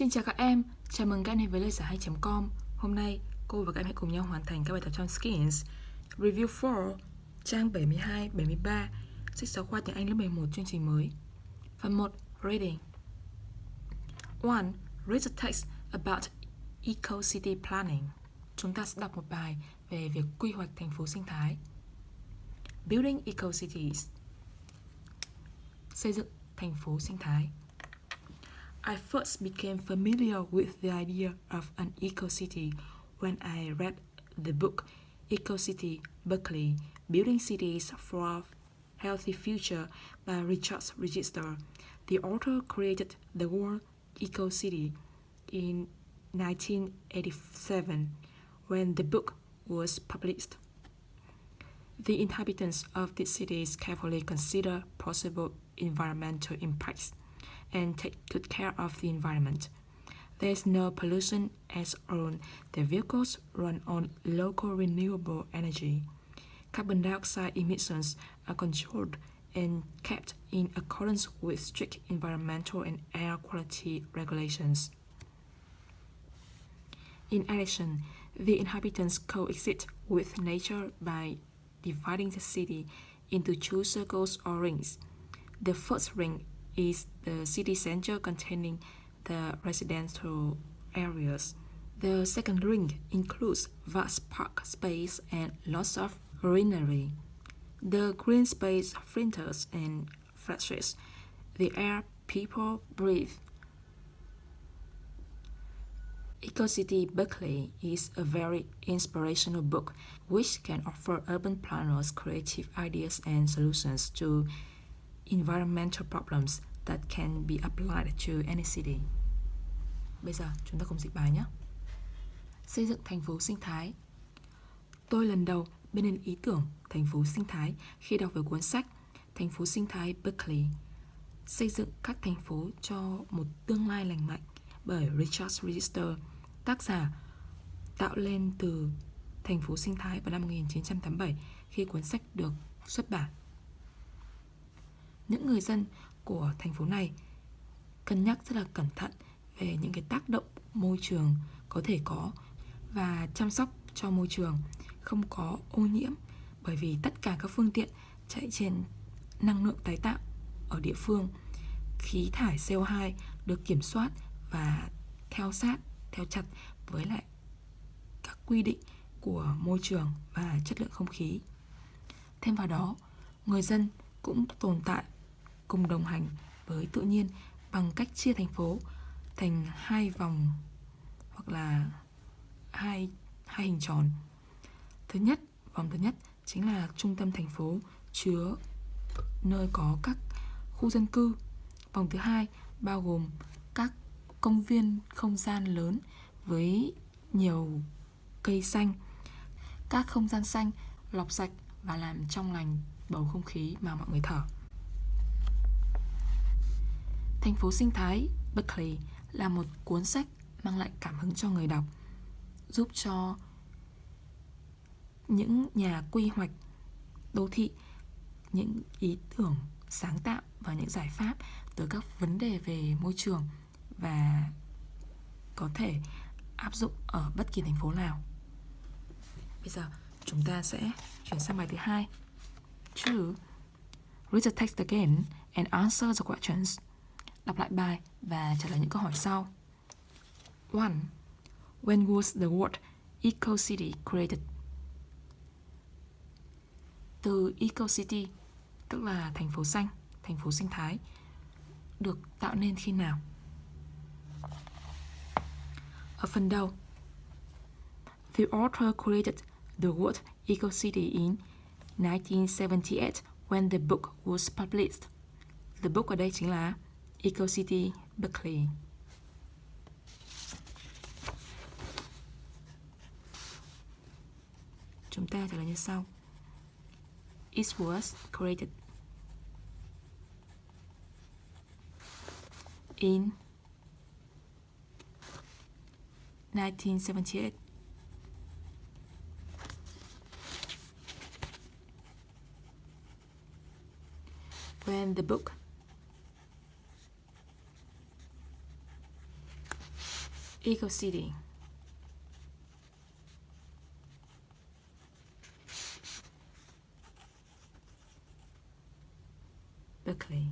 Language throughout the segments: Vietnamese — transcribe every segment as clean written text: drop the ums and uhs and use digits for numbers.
Xin chào các em, chào mừng các em đến với Loigiaihay.com. Hôm nay, cô và các em hãy cùng nhau hoàn thành các bài tập trong Skills Review 4, trang 72, 73, sách giáo khoa tiếng Anh lớp 11 chương trình mới. Phần 1. Reading 1. Read the text about eco-city planning. Chúng ta sẽ đọc một bài về việc quy hoạch thành phố sinh thái. Building eco-cities. Xây dựng thành phố sinh thái. I first became familiar with the idea of an eco-city when I read the book Eco-City Berkeley, Building Cities for a Healthy Future by Richard Register. The author created the word eco-city in 1987 when the book was published. The inhabitants of these cities carefully consider possible environmental impacts and take good care of the environment. There is no pollution as all the vehicles run on local renewable energy. Carbon dioxide emissions are controlled and kept in accordance with strict environmental and air quality regulations. In addition, the inhabitants coexist with nature by dividing the city into two circles or rings. The first ring is the city center containing the residential areas. The second ring includes vast park space and lots of greenery. The green space filters and freshes the air people breathe. Eco-City Berkeley is a very inspirational book which can offer urban planners creative ideas and solutions to environmental problems that can be applied to any city. Bây giờ chúng ta cùng dịch bài nhé. Xây dựng thành phố sinh thái. Tôi lần đầu biết đến ý tưởng thành phố sinh thái khi đọc về cuốn sách Thành phố sinh thái Berkeley, xây dựng các thành phố cho một tương lai lành mạnh bởi Richard Register, tác giả tạo lên từ thành phố sinh thái vào năm 1987 khi cuốn sách được xuất bản. Những người dân của thành phố này cân nhắc rất là cẩn thận về những cái tác động môi trường có thể có và chăm sóc cho môi trường không có ô nhiễm, bởi vì tất cả các phương tiện chạy trên năng lượng tái tạo ở địa phương. Khí thải CO2 được kiểm soát và theo chặt với lại các quy định của môi trường và chất lượng không khí. Thêm vào đó, người dân cũng tồn tại cùng đồng hành với tự nhiên bằng cách chia thành phố thành hai vòng hoặc là hai hình tròn. Vòng thứ nhất chính là trung tâm thành phố chứa nơi có các khu dân cư. Vòng thứ hai bao gồm các công viên không gian lớn với nhiều cây xanh. Các không gian xanh lọc sạch và làm trong lành bầu không khí mà mọi người thở. Thành phố sinh thái Berkeley là một cuốn sách mang lại cảm hứng cho người đọc, giúp cho những nhà quy hoạch đô thị những ý tưởng sáng tạo và những giải pháp tới các vấn đề về môi trường và có thể áp dụng ở bất kỳ thành phố nào. Bây giờ chúng ta sẽ chuyển sang bài thứ 2. 2. Read the text again and answer the questions. Đọc lại bài và trả lời những câu hỏi sau. 1. When was the word eco-city created? Từ eco-city, tức là thành phố xanh, thành phố sinh thái, được tạo nên khi nào? Ở phần đầu, the author created the word eco-city in 1978 when the book was published. The book ở đây chính là Eco-City Berkeley. Chúng ta trả lời như sau. It was created in 1978. When the book Eco City. Berkeley.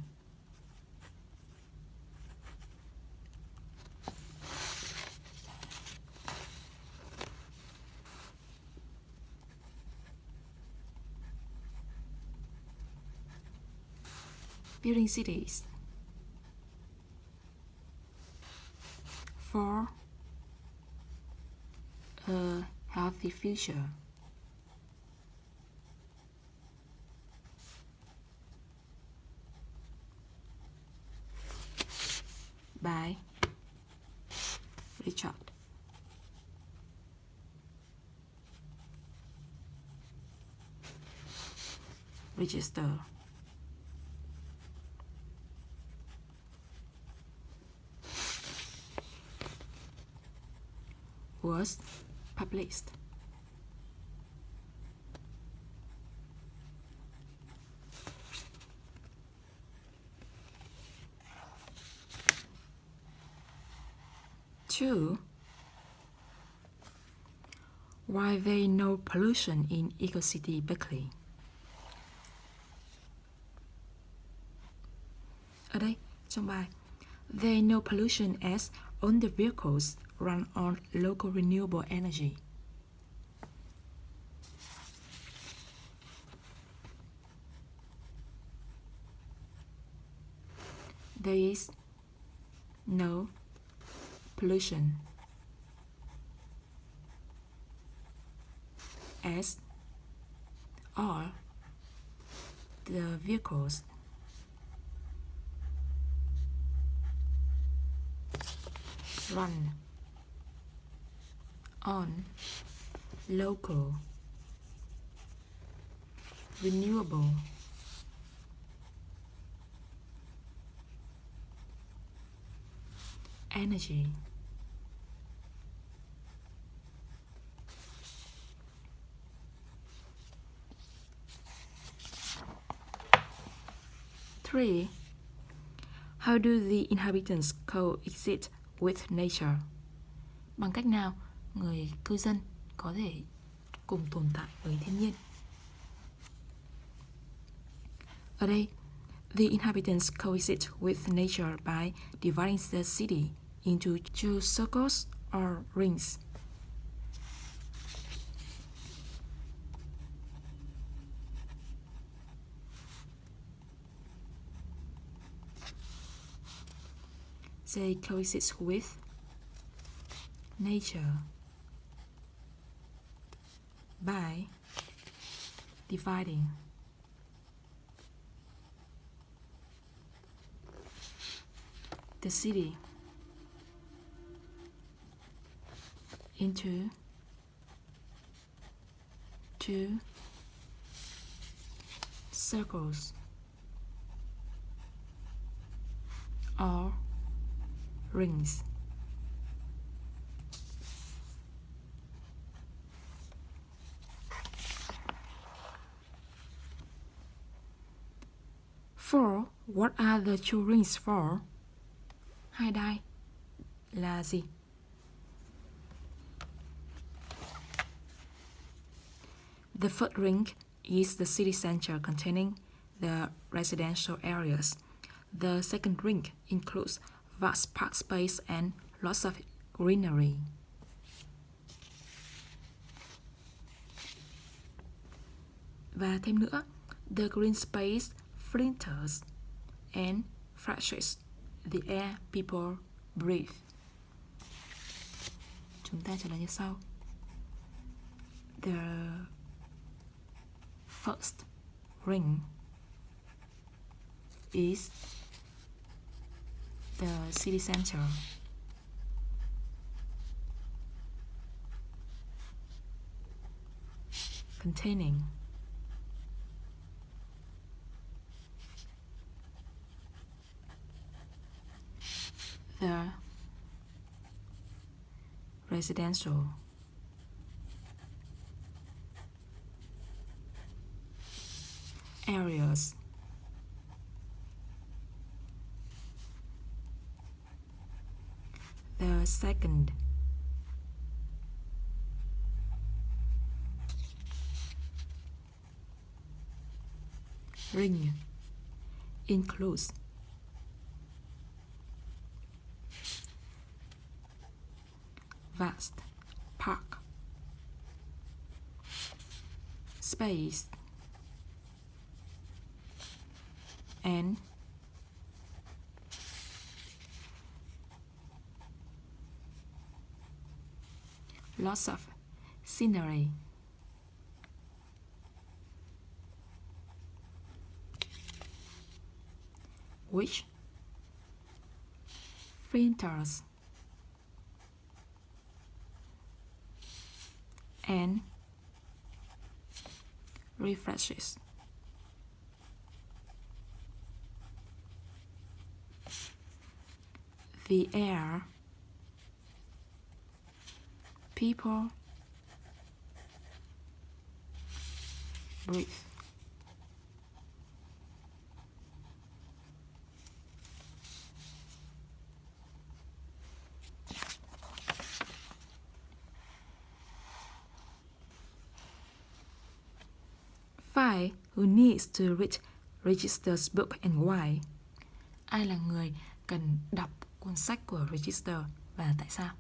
Building cities for a healthy future. By Richard. Register. Was published. Two, why there no pollution in Eco City Berkeley? Ở đây, trong bài, there no pollution as all the vehicles run on local renewable energy. There is no pollution as all the vehicles run on local renewable energy. Three, how do the inhabitants coexist with nature? Bằng cách nào người cư dân có thể cùng tồn tại với thiên nhiên? Ở đây, the inhabitants coexist with nature by dividing the city into two circles or rings. They coexist with nature by dividing the city into two circles or rings. For, what are the two rings for? Hai đai là gì? The first ring is the city center containing the residential areas. The second ring includes vast park space and lots of greenery. Và thêm nữa, the green space filters and freshes the air people breathe. Chúng ta trả lời như sau. The first ring is the city center containing the residential areas. The second bring, includes, vast, park, space, and lots of scenery. Which filters and refreshes the air people breathe. Five, who needs to read Register's book and why? Ai là người cần đọc cuốn sách của Register và tại sao?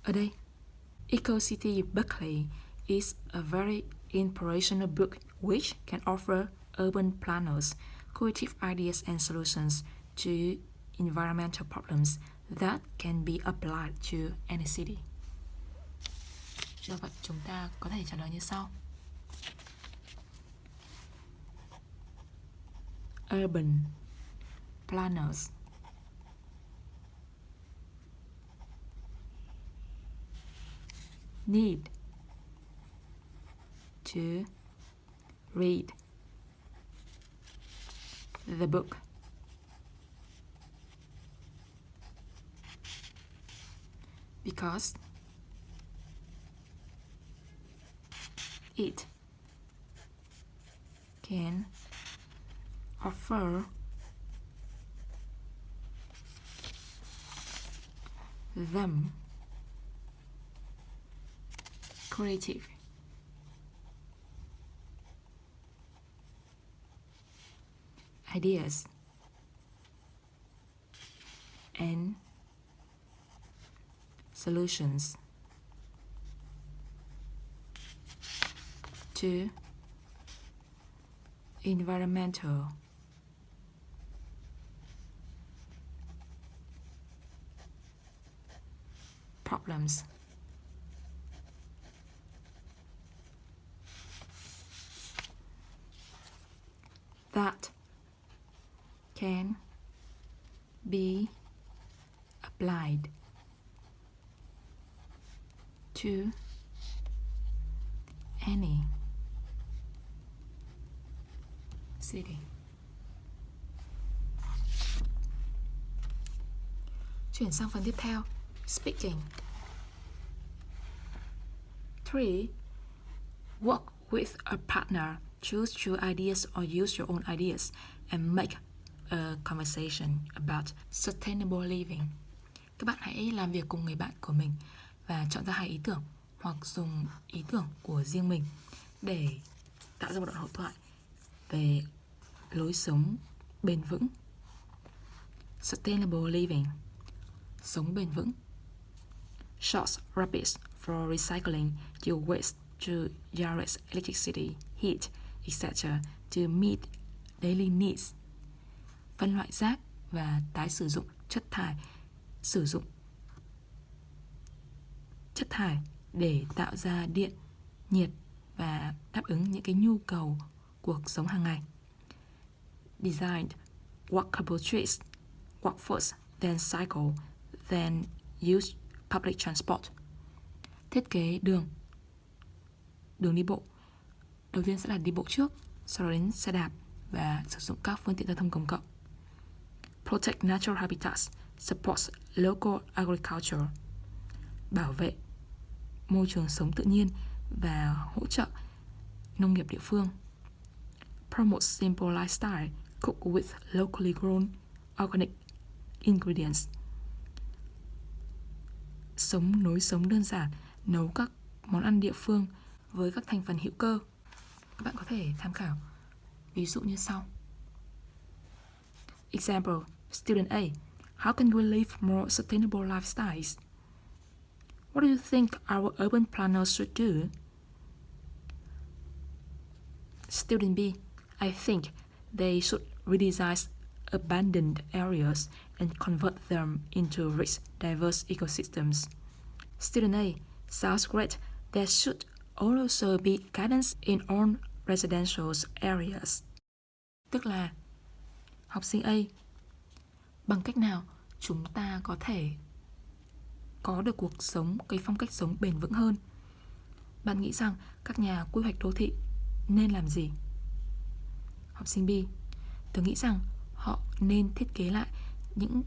Ở đây, Eco-City Berkeley is a very inspirational book which can offer urban planners creative ideas and solutions to environmental problems that can be applied to any city. Do vậy, chúng ta có thể trả lời như sau. Urban planners need to read the book because it can offer them creative ideas and solutions to environmental problems. That can be applied to any city. Chuyển sang phần tiếp theo, speaking. 3. Work with a partner. Choose your ideas or use your own ideas and make a conversation about sustainable living. Các bạn hãy làm việc cùng người bạn của mình và chọn ra 2 ý tưởng hoặc dùng ý tưởng của riêng mình để tạo ra một đoạn hội thoại về lối sống bền vững. Sustainable living, sống bền vững. Short rubbish for recycling your waste to generate electricity, heat, etc. to meet daily needs. Phân loại rác và tái sử dụng chất thải, sử dụng chất thải để tạo ra điện, nhiệt và đáp ứng những cái nhu cầu cuộc sống hàng ngày. Design walkable streets, walk first, then cycle, then use public transport. Thiết kế đường đi bộ. Đầu tiên sẽ là đi bộ trước, sau đó đến xe đạp và sử dụng các phương tiện giao thông công cộng. Protect natural habitats, supports local agriculture. Bảo vệ môi trường sống tự nhiên và hỗ trợ nông nghiệp địa phương. Promote simple lifestyle, cook with locally grown organic ingredients. Lối sống đơn giản, nấu các món ăn địa phương với các thành phần hữu cơ. Các bạn có thể tham khảo ví dụ như sau. Example, Student A. How can we live more sustainable lifestyles? What do you think our urban planners should do? Student B. I think they should redesign abandoned areas and convert them into rich, diverse ecosystems. Student A. Sounds great. There should also be gardens in all residential areas. Tức là học sinh A, bằng cách nào chúng ta có thể có được cuộc sống, cái phong cách sống bền vững hơn? Bạn nghĩ rằng các nhà quy hoạch đô thị nên làm gì? Học sinh B, tớ nghĩ rằng họ nên thiết kế lại những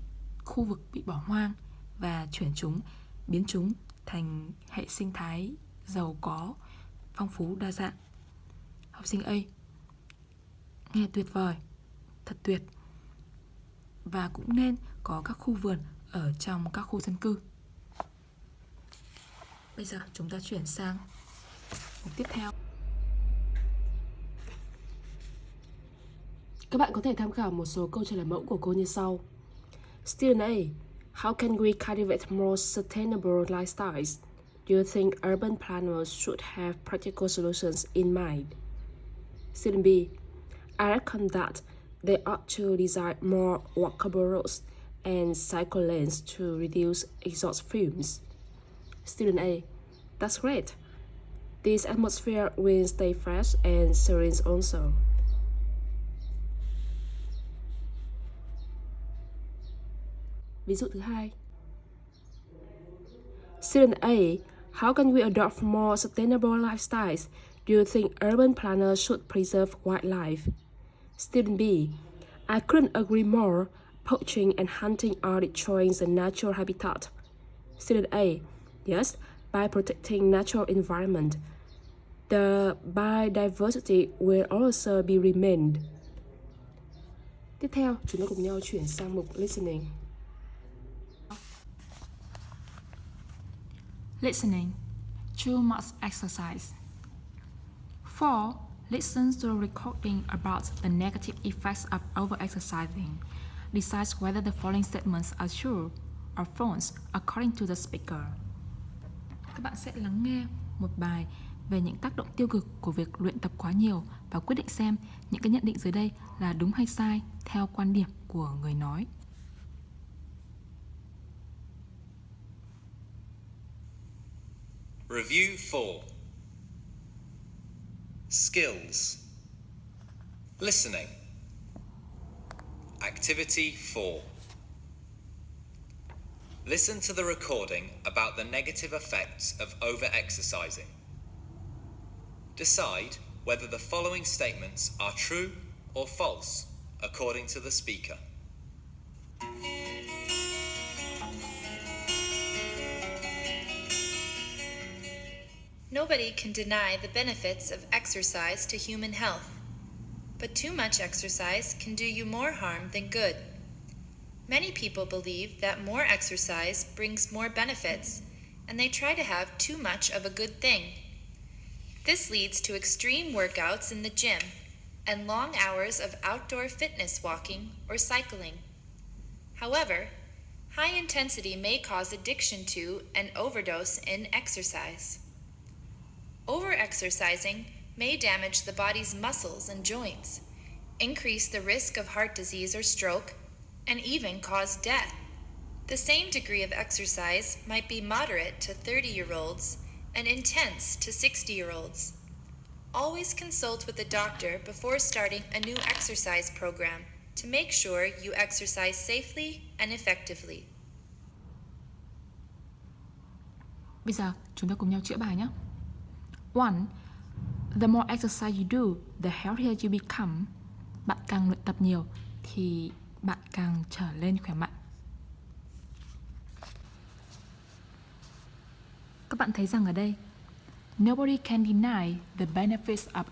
khu vực bị bỏ hoang và biến chúng thành hệ sinh thái giàu có, phong phú, đa dạng. Học sinh A, nghe tuyệt vời, thật tuyệt. Và cũng nên có các khu vườn ở trong các khu dân cư. Bây giờ chúng ta chuyển sang mục tiếp theo. Các bạn có thể tham khảo một số câu trả lời mẫu của cô như sau. Student A. How can we cultivate more sustainable lifestyles? Do you think urban planners should have practical solutions in mind? Student B. I reckon that they ought to design more walkable roads and cycle lanes to reduce exhaust fumes. Student A. That's great. This atmosphere will stay fresh and serene also. Ví dụ thứ hai. Student A. How can we adopt more sustainable lifestyles? Do you think urban planners should preserve wildlife? Student B. I couldn't agree more. Poaching and hunting are destroying the natural habitat. Student A. Yes, by protecting natural environment, the biodiversity will also be remained. Tiếp theo, chúng ta cùng nhau chuyển sang mục listening. Listening. 2 marks exercise. 4. Listen to a recording about the negative effects of overexercising. Decide whether the following statements are true or false according to the speaker. Các bạn sẽ lắng nghe một bài về những tác động tiêu cực của việc luyện tập quá nhiều và quyết định xem những cái nhận định dưới đây là đúng hay sai theo quan điểm của người nói. Review 4. Skills. Listening. Activity 4. Listen to the recording about the negative effects of overexercising. Decide whether the following statements are true or false according to the speaker. Nobody can deny the benefits of exercise to human health, but too much exercise can do you more harm than good. Many people believe that more exercise brings more benefits, and they try to have too much of a good thing. This leads to extreme workouts in the gym and long hours of outdoor fitness walking or cycling. However, high intensity may cause addiction to and overdose in exercise. Overexercising may damage the body's muscles and joints, increase the risk of heart disease or stroke, and even cause death. The same degree of exercise might be moderate to 30-year-olds and intense to 60-year-olds. Always consult with a doctor before starting a new exercise program to make sure you exercise safely and effectively. Bây giờ chúng ta cùng nhau chữa bài nhé. 1. The more exercise you do, the healthier you become. Bạn càng luyện tập nhiều thì bạn càng trở lên khỏe mạnh. Các bạn thấy rằng ở đây, nobody can deny the benefits of